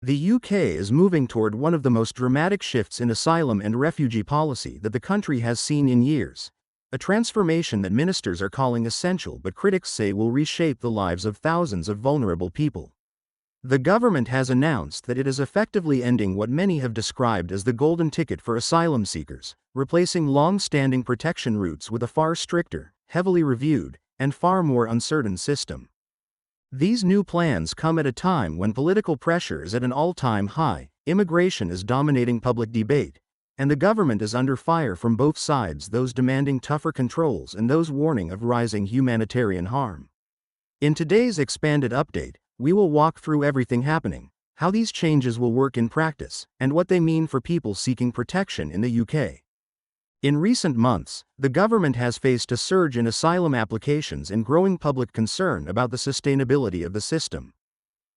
The UK is moving toward one of the most dramatic shifts in asylum and refugee policy that the country has seen in years. A transformation that ministers are calling essential but critics say will reshape the lives of thousands of vulnerable people. The government has announced that it is effectively ending what many have described as the golden ticket for asylum seekers, replacing long-standing protection routes with a far stricter, heavily reviewed, and far more uncertain system. These new plans come at a time when political pressure is at an all-time high, immigration is dominating public debate, and the government is under fire from both sides, those demanding tougher controls and those warning of rising humanitarian harm. In today's expanded update, we will walk through everything happening, how these changes will work in practice, and what they mean for people seeking protection in the UK. In recent months, the government has faced a surge in asylum applications and growing public concern about the sustainability of the system.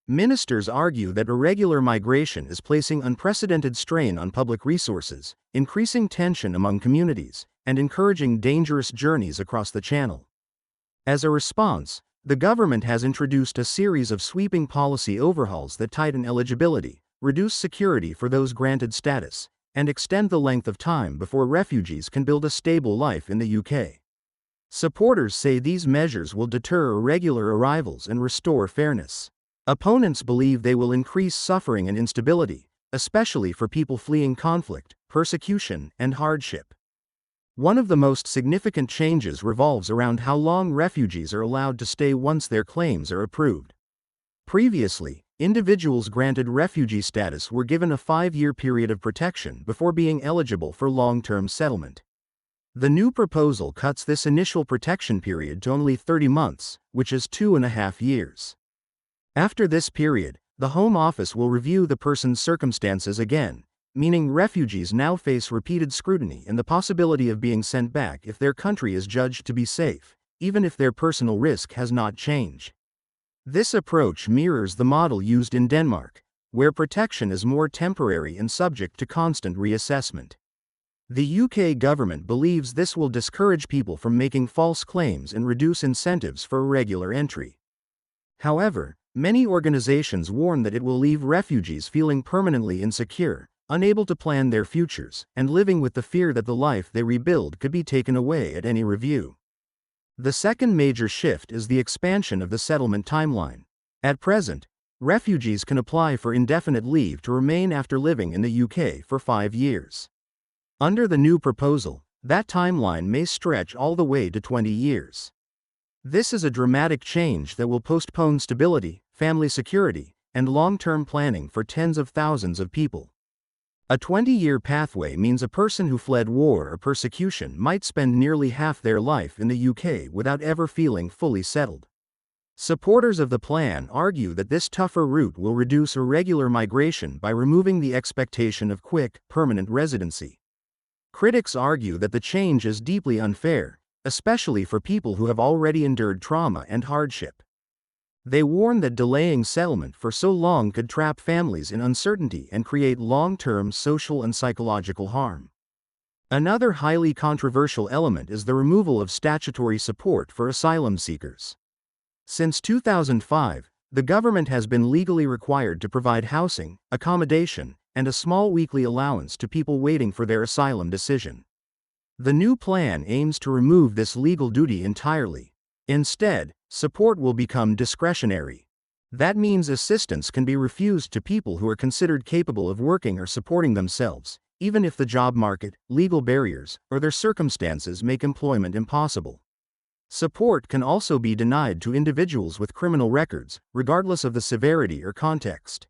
Ministers argue that irregular migration is placing unprecedented strain on public resources, increasing tension among communities, and encouraging dangerous journeys across the Channel. As a response, the government has introduced a series of sweeping policy overhauls that tighten eligibility, reduce security for those granted status, and extend the length of time before refugees can build a stable life in the UK. Supporters say these measures will deter irregular arrivals and restore fairness. Opponents believe they will increase suffering and instability, especially for people fleeing conflict, persecution, and hardship. One of the most significant changes revolves around how long refugees are allowed to stay once their claims are approved. Previously, individuals granted refugee status were given a 5-year period of protection before being eligible for long-term settlement. The new proposal cuts this initial protection period to only 30 months, which is 2.5 years. After this period, the Home Office will review the person's circumstances again, meaning refugees now face repeated scrutiny and the possibility of being sent back if their country is judged to be safe, even if their personal risk has not changed. This approach mirrors the model used in Denmark, where protection is more temporary and subject to constant reassessment. The UK government believes this will discourage people from making false claims and reduce incentives for irregular entry. However, many organizations warn that it will leave refugees feeling permanently insecure, unable to plan their futures, and living with the fear that the life they rebuild could be taken away at any review. The second major shift is the expansion of the settlement timeline. At present, refugees can apply for indefinite leave to remain after living in the UK for 5 years. Under the new proposal, that timeline may stretch all the way to 20 years. This is a dramatic change that will postpone stability, family security, and long-term planning for tens of thousands of people. A 20-year pathway means a person who fled war or persecution might spend nearly half their life in the UK without ever feeling fully settled. Supporters of the plan argue that this tougher route will reduce irregular migration by removing the expectation of quick, permanent residency. Critics argue that the change is deeply unfair, especially for people who have already endured trauma and hardship. They warn that delaying settlement for so long could trap families in uncertainty and create long-term social and psychological harm. Another highly controversial element is the removal of statutory support for asylum seekers. Since 2005, the government has been legally required to provide housing, accommodation, and a small weekly allowance to people waiting for their asylum decision. The new plan aims to remove this legal duty entirely. Instead, support will become discretionary. That means assistance can be refused to people who are considered capable of working or supporting themselves, even if the job market, legal barriers, or their circumstances make employment impossible. Support can also be denied to individuals with criminal records, regardless of the severity or context.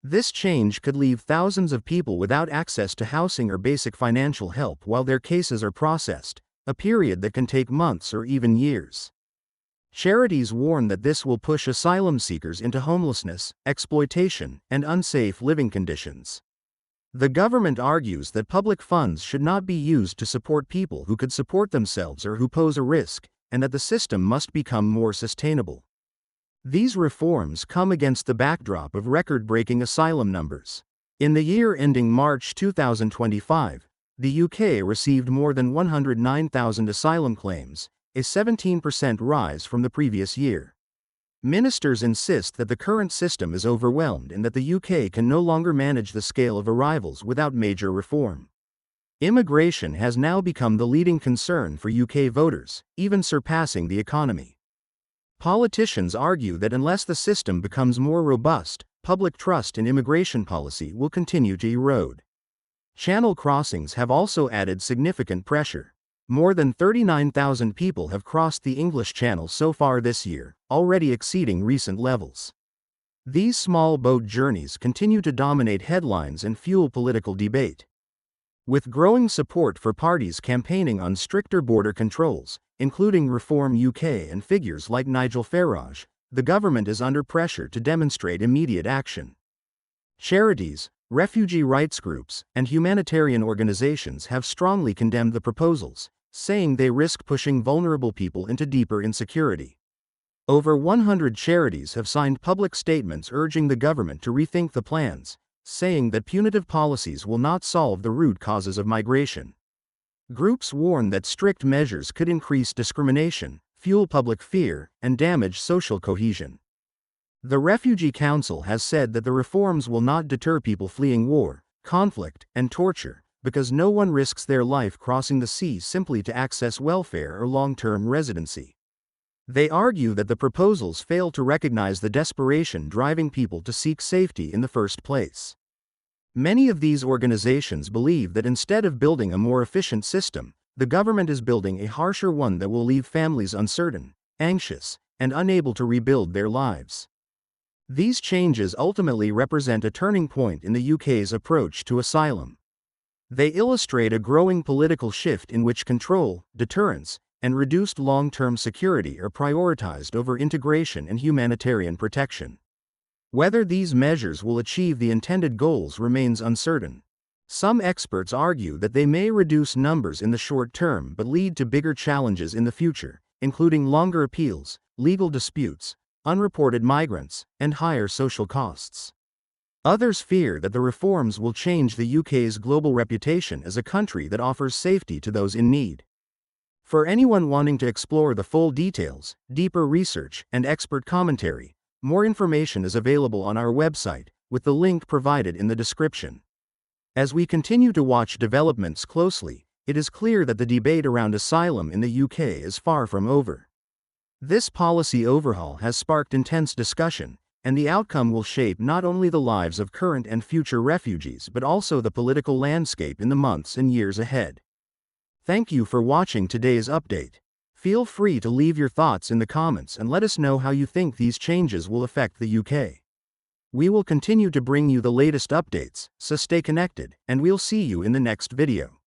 This change could leave thousands of people without access to housing or basic financial help while their cases are processed, a period that can take months or even years. Charities warn that this will push asylum seekers into homelessness, exploitation, and unsafe living conditions. The government argues that public funds should not be used to support people who could support themselves or who pose a risk, and that the system must become more sustainable. These reforms come against the backdrop of record-breaking asylum numbers. In the year ending March 2025, the UK received more than 109,000 asylum claims, a 17% rise from the previous year. Ministers insist that the current system is overwhelmed and that the UK can no longer manage the scale of arrivals without major reform. Immigration has now become the leading concern for UK voters, even surpassing the economy. Politicians argue that unless the system becomes more robust, public trust in immigration policy will continue to erode. Channel crossings have also added significant pressure. More than 39,000 people have crossed the English Channel so far this year, already exceeding recent levels. These small boat journeys continue to dominate headlines and fuel political debate. With growing support for parties campaigning on stricter border controls, including Reform UK and figures like Nigel Farage, the government is under pressure to demonstrate immediate action. Charities, refugee rights groups, and humanitarian organizations have strongly condemned the proposals, saying they risk pushing vulnerable people into deeper insecurity. Over 100 charities have signed public statements urging the government to rethink the plans, saying that punitive policies will not solve the root causes of migration. Groups warn that strict measures could increase discrimination, fuel public fear, and damage social cohesion. The Refugee Council has said that the reforms will not deter people fleeing war, conflict, and torture, because no one risks their life crossing the sea simply to access welfare or long-term residency. They argue that the proposals fail to recognize the desperation driving people to seek safety in the first place. Many of these organizations believe that instead of building a more efficient system, the government is building a harsher one that will leave families uncertain, anxious, and unable to rebuild their lives. These changes ultimately represent a turning point in the UK's approach to asylum. They illustrate a growing political shift in which control, deterrence, and reduced long-term security are prioritized over integration and humanitarian protection. Whether these measures will achieve the intended goals remains uncertain. Some experts argue that they may reduce numbers in the short term but lead to bigger challenges in the future, including longer appeals, legal disputes, unreported migrants, and higher social costs. Others fear that the reforms will change the UK's global reputation as a country that offers safety to those in need. For anyone wanting to explore the full details, deeper research, and expert commentary, more information is available on our website, with the link provided in the description. As we continue to watch developments closely, it is clear that the debate around asylum in the UK is far from over. This policy overhaul has sparked intense discussion, and the outcome will shape not only the lives of current and future refugees but also the political landscape in the months and years ahead. Thank you for watching today's update. Feel free to leave your thoughts in the comments and let us know how you think these changes will affect the UK. We will continue to bring you the latest updates, so stay connected, and we'll see you in the next video.